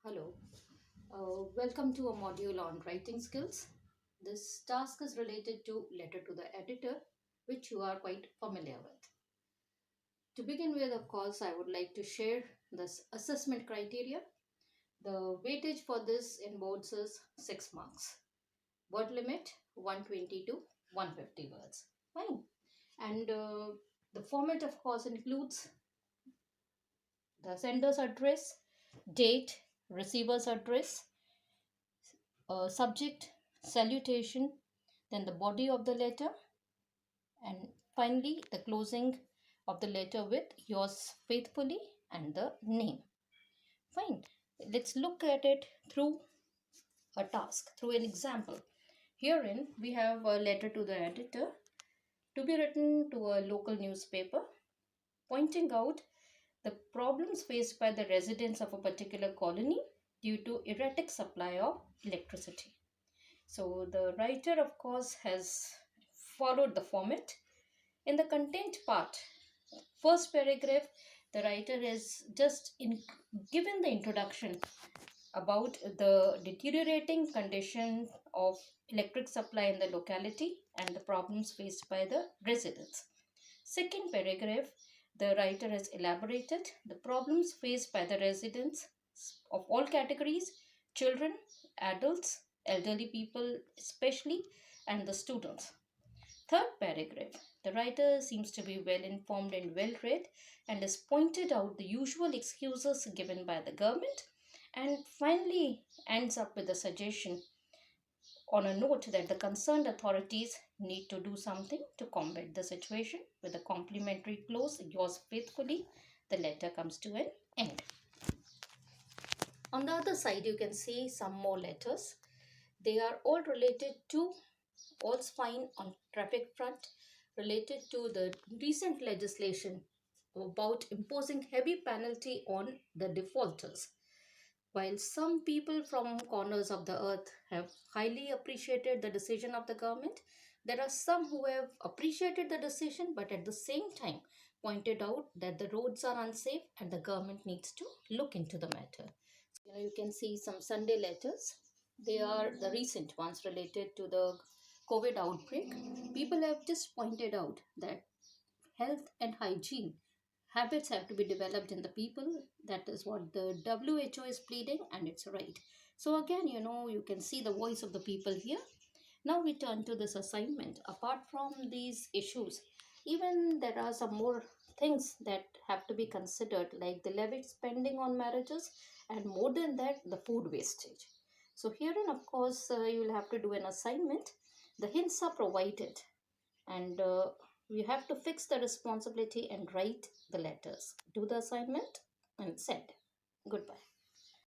Hello, welcome to a module on writing skills. This task is related to letter to the editor, which you are quite familiar with. To begin with, of course, I would like to share this assessment criteria. The weightage for this in boards is 6 marks. Word limit 120 to 150 words. Fine. And the format, of course, includes the sender's address, date, receiver's address, subject, salutation, then the body of the letter, and finally the closing of the letter with yours faithfully and the name. Fine. Let's look at it through a task, through an example. Herein, we have a letter to the editor to be written to a local newspaper, pointing out the problems faced by the residents of a particular colony due to erratic supply of electricity. So the writer, of course, has followed the format. In the content part, first paragraph, the writer has given the introduction about the deteriorating condition of electric supply in the locality and the problems faced by the residents. Second paragraph, the writer has elaborated the problems faced by the residents of all categories: children, adults, elderly people especially, and the students. Third paragraph, the writer seems to be well informed and well read and has pointed out the usual excuses given by the government, and finally ends up with a suggestion on a note that the concerned authorities need to do something to combat the situation. With a complimentary close, yours faithfully, the letter comes to an end. On the other side, you can see some more letters. They are all related to all's fine on traffic front, related to the recent legislation about imposing heavy penalty on the defaulters. While some people from corners of the earth have highly appreciated the decision of the government, there are some who have appreciated the decision but at the same time pointed out that the roads are unsafe and the government needs to look into the matter. You can see some Sunday letters. They are the recent ones related to the COVID outbreak. People have just pointed out that health and hygiene habits have to be developed in the people. That is what the WHO is pleading, and it's right. So again, you can see the voice of the people here. Now we turn to this assignment. Apart from these issues, even there are some more things that have to be considered, like the levied spending on marriages, and more than that, the food wastage. So herein, of course, you will have to do an assignment. The hints are provided, and you have to fix the responsibility and write the letters. Do the assignment and send. Goodbye.